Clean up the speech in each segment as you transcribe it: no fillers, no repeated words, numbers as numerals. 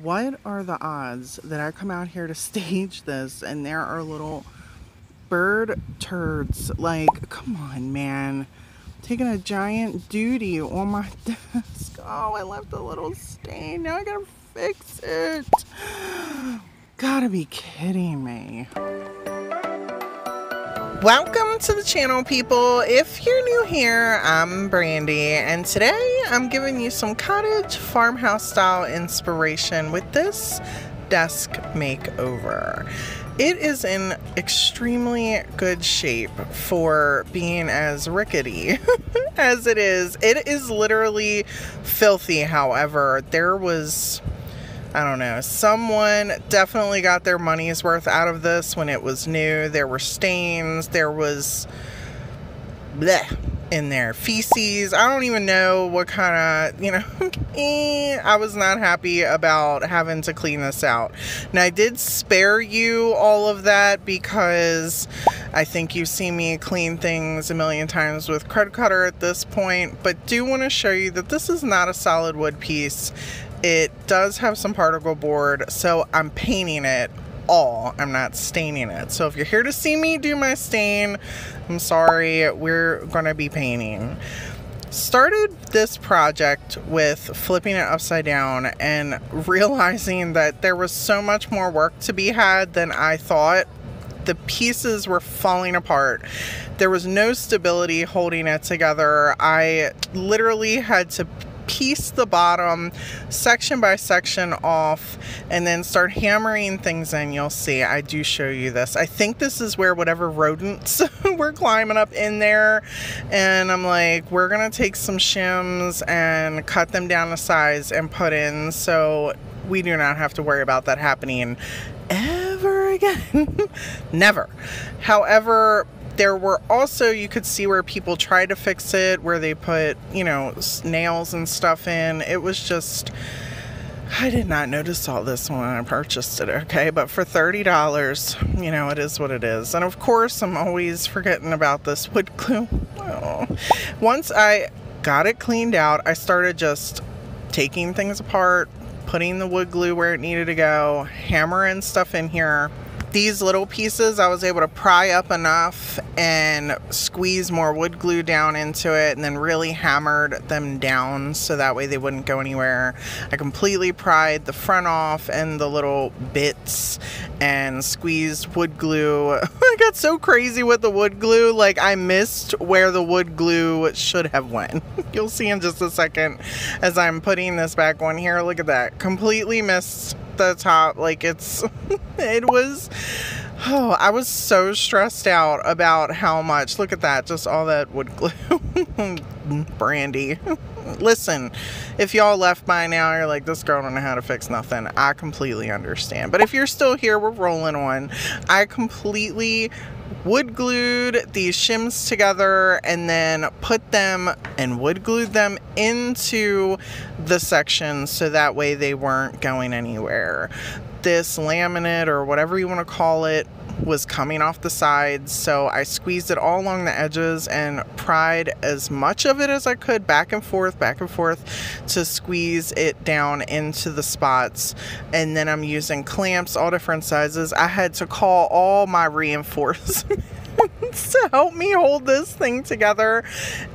what are the odds that I come out here to stage this and there are little bird turds? Like, come on, man. Taking a giant duty on my desk. Oh, I left a little stain. Now I gotta fix it. Gotta be kidding me. Welcome to the channel, people. If you're new here, I'm Brandi, and today I'm giving you some cottage farmhouse style inspiration with this desk makeover. It is in extremely good shape for being as rickety as it is. It is literally filthy. However, there was, I don't know, someone definitely got their money's worth out of this when it was new. There were stains, there was bleh in there, feces. I don't even know what kind of, I was not happy about having to clean this out. Now, I did spare you all of that because I think you've seen me clean things a million times with credit cutter at this point, but do want to show you that this is not a solid wood piece. It does have some particle board, so I'm painting it all. I'm not staining it. So if you're here to see me do my stain, I'm sorry, we're gonna be painting. Started this project with flipping it upside down and realizing that there was so much more work to be had than I thought. The pieces were falling apart. There was no stability holding it together. I literally had to piece the bottom section by section off and then start hammering things in. You'll see, I do show you this. I think this is where whatever rodents were climbing up in there, and I'm like, we're gonna take some shims and cut them down to size and put in so we do not have to worry about that happening ever again. Never. However, there were also, you could see where people tried to fix it, where they put, nails and stuff in. It was just, I did not notice all this when I purchased it, okay? But for $30, it is what it is. And of course, I'm always forgetting about this wood glue. Oh. Once I got it cleaned out, I started just taking things apart, putting the wood glue where it needed to go, hammering stuff in here. These little pieces, I was able to pry up enough and squeeze more wood glue down into it, and then really hammered them down so that way they wouldn't go anywhere. I completely pried the front off and the little bits and squeezed wood glue. I got so crazy with the wood glue, like I missed where the wood glue should have went. You'll see in just a second as I'm putting this back on here. Look at that, completely missed the top. Like it was, I was so stressed out about how much, look at that, just all that wood glue. Brandi, listen, if y'all left by now, you're like, this girl don't know how to fix nothing. I completely understand, but if you're still here, we're rolling on. I completely wood glued these shims together and then put them and wood glued them into the sections so that way they weren't going anywhere. This laminate, or whatever you want to call it, was coming off the sides, so I squeezed it all along the edges and pried as much of it as I could back and forth to squeeze it down into the spots. And then I'm using clamps, all different sizes. I had to call all my reinforcements to help me hold this thing together.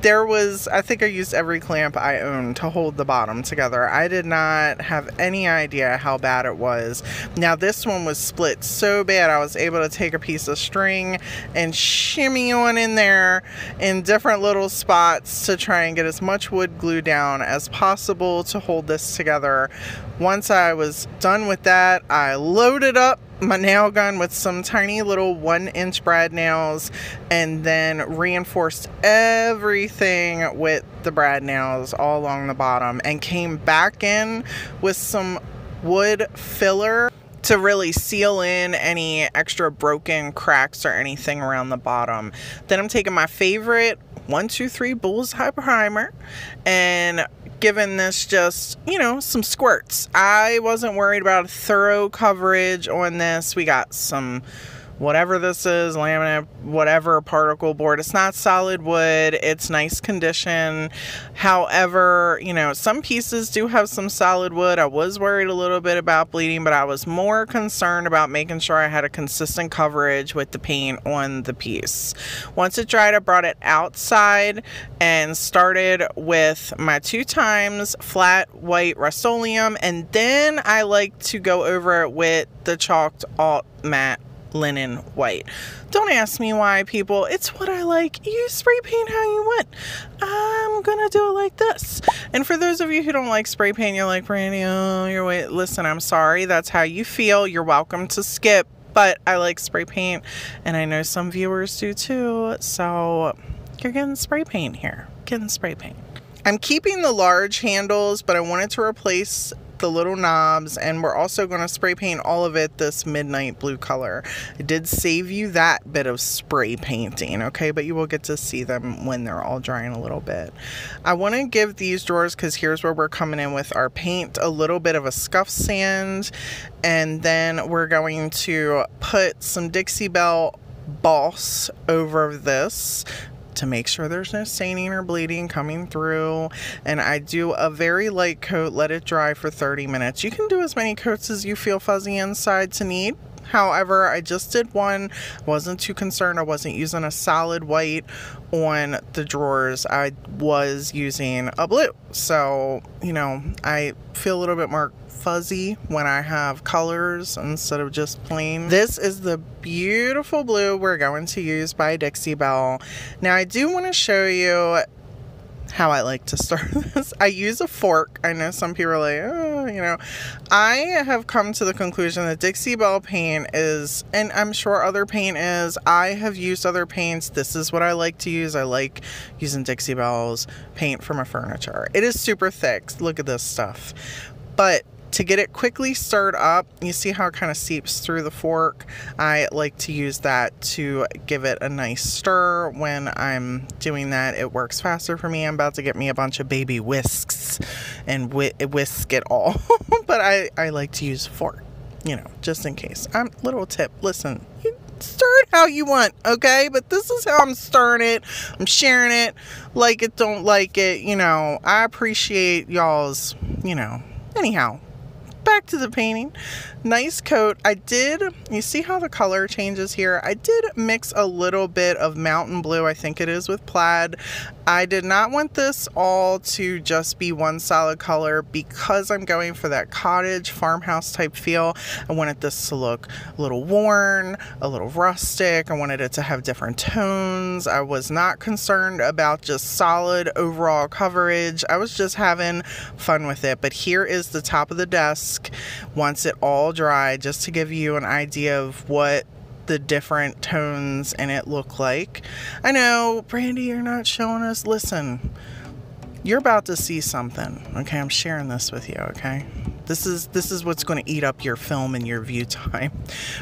There was, I think I used every clamp I owned to hold the bottom together. I did not have any idea how bad it was. Now this one was split so bad I was able to take a piece of string and shimmy on in there in different little spots to try and get as much wood glue down as possible to hold this together. Once I was done with that, I loaded up my nail gun with some tiny little 1-inch brad nails and then reinforced everything with the brad nails all along the bottom, and came back in with some wood filler to really seal in any extra broken cracks or anything around the bottom. Then I'm taking my favorite 123 Bullseye primer and giving this just, some squirts. I wasn't worried about a thorough coverage on this. We got some whatever this is, laminate, whatever, particle board. It's not solid wood. It's nice condition. However, you know, some pieces do have some solid wood. I was worried a little bit about bleeding, but I was more concerned about making sure I had a consistent coverage with the paint on the piece. Once it dried, I brought it outside and started with my 2 times flat white rustoleum, and then I like to go over it with the chalked alt matte linen white. Don't ask me why, people. It's what I like. You spray paint how you want. I'm gonna do it like this. And for those of you who don't like spray paint, you're like, Brandi, oh, you're wait. Listen, I'm sorry. That's how you feel. You're welcome to skip. But I like spray paint, and I know some viewers do too. So you're getting spray paint here. Getting spray paint. I'm keeping the large handles, but I wanted to replace the little knobs, and we're also going to spray paint all of it this midnight blue color. I did save you that bit of spray painting, okay, but you will get to see them when they're all drying a little bit. I want to give these drawers, because here's where we're coming in with our paint, a little bit of a scuff sand, and then we're going to put some Dixie Belle Boss over this to make sure there's no staining or bleeding coming through. And I do a very light coat, let it dry for 30 minutes. You can do as many coats as you feel fuzzy inside to need. However, I just did one. Wasn't too concerned. I wasn't using a solid white on the drawers. I was using a blue. So, you know, I feel a little bit more fuzzy when I have colors instead of just plain. This is the beautiful blue we're going to use by Dixie Belle. Now, I do want to show you how I like to start this. I use a fork. I know some people are like, oh, you know. I have come to the conclusion that Dixie Belle paint is, and I'm sure other paint is, I have used other paints. This is what I like to use. I like using Dixie Belle's paint for my furniture. It is super thick. Look at this stuff. But to get it quickly stirred up, you see how it kind of seeps through the fork? I like to use that to give it a nice stir. When I'm doing that, it works faster for me. I'm about to get me a bunch of baby whisks and whisk it all. But I like to use a fork, you know, just in case. Little tip, listen, you stir it how you want, okay? But this is how I'm stirring it. I'm sharing it. Like it, don't like it, you know. I appreciate y'all's, you know. Anyhow, back to the painting. Nice coat. You see how the color changes here? I did mix a little bit of mountain blue, I think it is, with plaid. I did not want this all to just be one solid color because I'm going for that cottage farmhouse type feel. I wanted this to look a little worn, a little rustic. I wanted it to have different tones. I was not concerned about just solid overall coverage. I was just having fun with it. But here is the top of the desk once it all dried, just to give you an idea of what the different tones in it look like. I know, Brandi, you're not showing us. Listen, you're about to see something, okay? I'm sharing this with you, okay? This is what's going to eat up your film and your view time.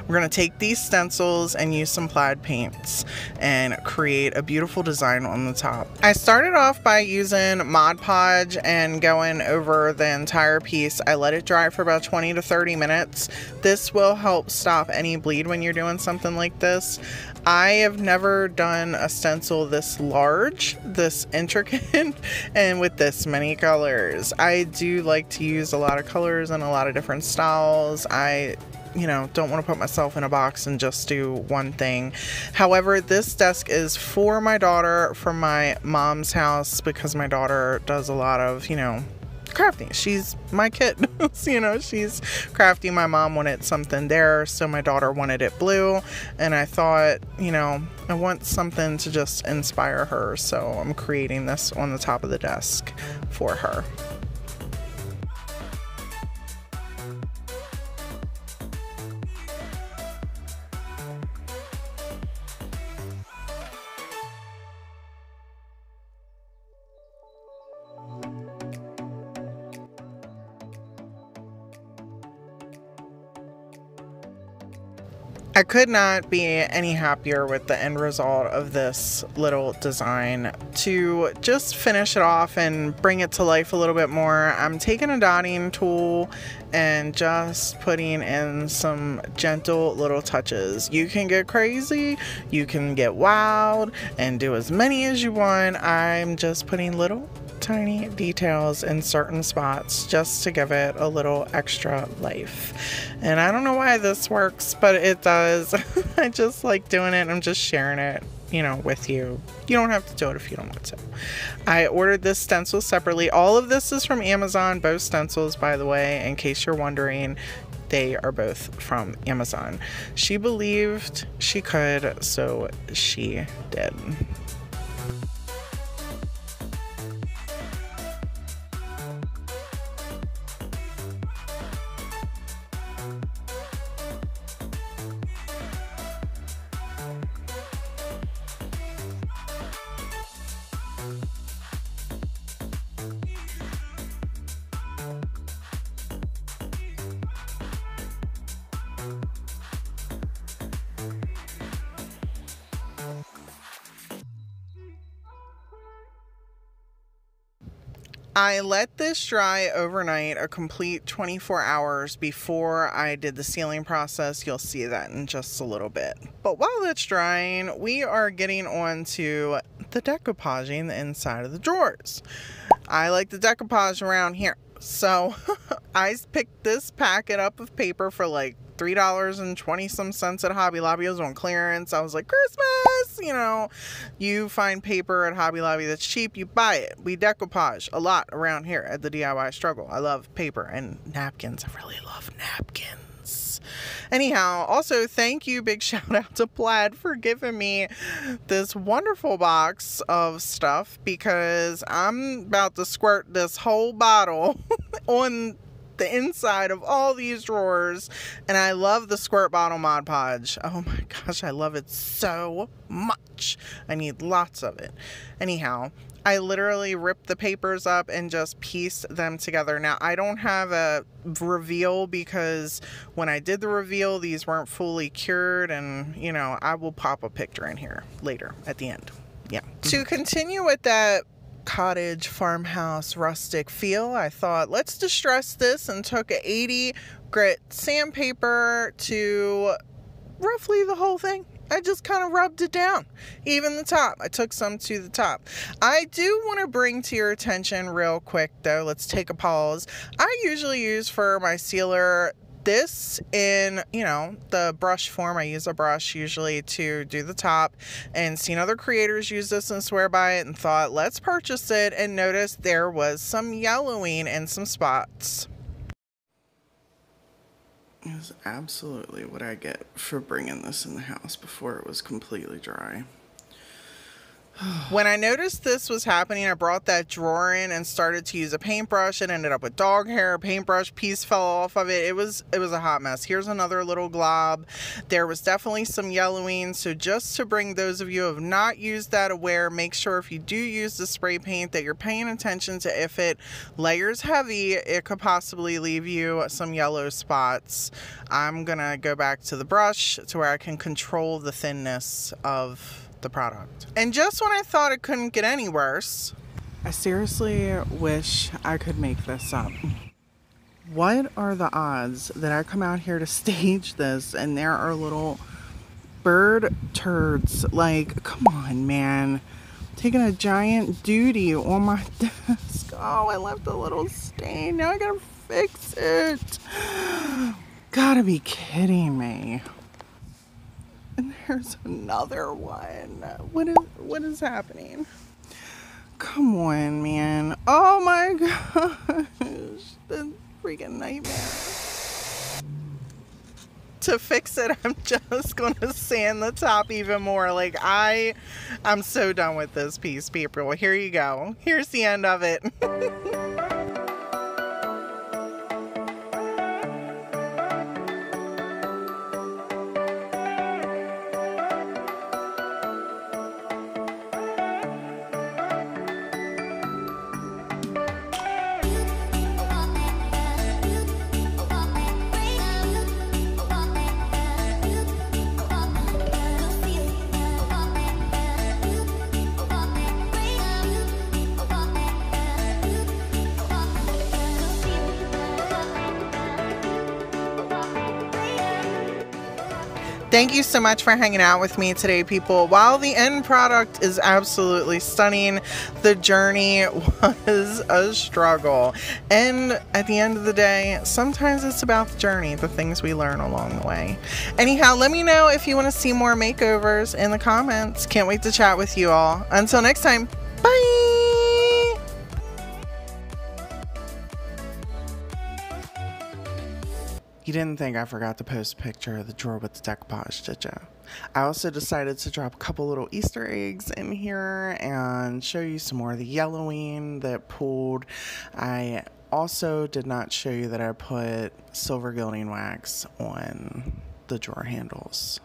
We're going to take these stencils and use some plaid paints and create a beautiful design on the top. I started off by using Mod Podge and going over the entire piece. I let it dry for about 20 to 30 minutes. This will help stop any bleed when you're doing something like this. I have never done a stencil this large, this intricate, and with this many colors. I do like to use a lot of colors and a lot of different styles. I, you know, don't want to put myself in a box and just do one thing. However, this desk is for my daughter from my mom's house because my daughter does a lot of, you know, crafting. She's my kid. You know, she's crafty. My mom wanted something there, so my daughter wanted it blue, and I thought, you know, I want something to just inspire her, so I'm creating this on the top of the desk for her. I could not be any happier with the end result of this little design. To just finish it off and bring it to life a little bit more, I'm taking a dotting tool and just putting in some gentle little touches. You can get crazy, you can get wild, and do as many as you want. I'm just putting little tiny details in certain spots just to give it a little extra life. And I don't know why this works, but it does. I just like doing it. I'm just sharing it, you know, with you. You don't have to do it if you don't want to. I ordered this stencil separately. All of this is from Amazon, both stencils, by the way, in case you're wondering. They are both from Amazon. She believed she could, so she did. I let this dry overnight, a complete 24 hours before I did the sealing process. You'll see that in just a little bit. But while that's drying, we are getting on to the decoupaging the inside of the drawers. I like the decoupage around here. So I picked this packet up of paper for like $3.20 some cents at Hobby Lobby. It was on clearance. I was like, Christmas, you know, you find paper at Hobby Lobby that's cheap, you buy it. We decoupage a lot around here at the DIY Struggle. I love paper and napkins. I really love napkins. Anyhow, also thank you, big shout out to Plaid for giving me this wonderful box of stuff, because I'm about to squirt this whole bottle on the inside of all these drawers. And I love the squirt bottle Mod Podge. Oh my gosh, I love it so much. I need lots of it. Anyhow, I literally ripped the papers up and just pieced them together. Now, I don't have a reveal because when I did the reveal, these weren't fully cured, and you know, I will pop a picture in here later at the end. Yeah. To continue with that cottage, farmhouse, rustic feel, I thought, let's distress this, and took a 80 grit sandpaper to roughly the whole thing. I just kind of rubbed it down, even the top. I took some to the top. I do want to bring to your attention real quick though, let's take a pause. I usually use for my sealer this in, you know, the brush form. I use a brush usually to do the top, and seen other creators use this and swear by it, and thought, let's purchase it, and noticed there was some yellowing in some spots. It was absolutely what I get for bringing this in the house before it was completely dry. When I noticed this was happening, I brought that drawer in and started to use a paintbrush. It ended up with dog hair. A paintbrush piece fell off of it. It was a hot mess. Here's another little glob. There was definitely some yellowing. So just to bring those of you who have not used that aware, make sure if you do use the spray paint that you're paying attention to if it layers heavy, it could possibly leave you some yellow spots. I'm gonna go back to the brush to where I can control the thinness of the product. And just when I thought it couldn't get any worse, I seriously wish I could make this up. What are the odds that I come out here to stage this and there are little bird turds? Like, come on, man. Taking a giant duty on my desk. Oh, I left a little stain. Now I gotta fix it. Gotta be kidding me. And there's another one. What is happening? Come on, man. Oh my gosh. The freaking nightmare. To fix it, I'm just gonna sand the top even more. Like, I'm so done with this piece, people. Here you go. Here's the end of it. Thank you so much for hanging out with me today, people. While the end product is absolutely stunning, the journey was a struggle. And at the end of the day, sometimes it's about the journey, the things we learn along the way. Anyhow, let me know if you want to see more makeovers in the comments. Can't wait to chat with you all. Until next time, bye! You didn't think I forgot to post a picture of the drawer with the decoupage, did you? I also decided to drop a couple little Easter eggs in here and show you some more of the yellowing that pulled. I also did not show you that I put silver gilding wax on the drawer handles.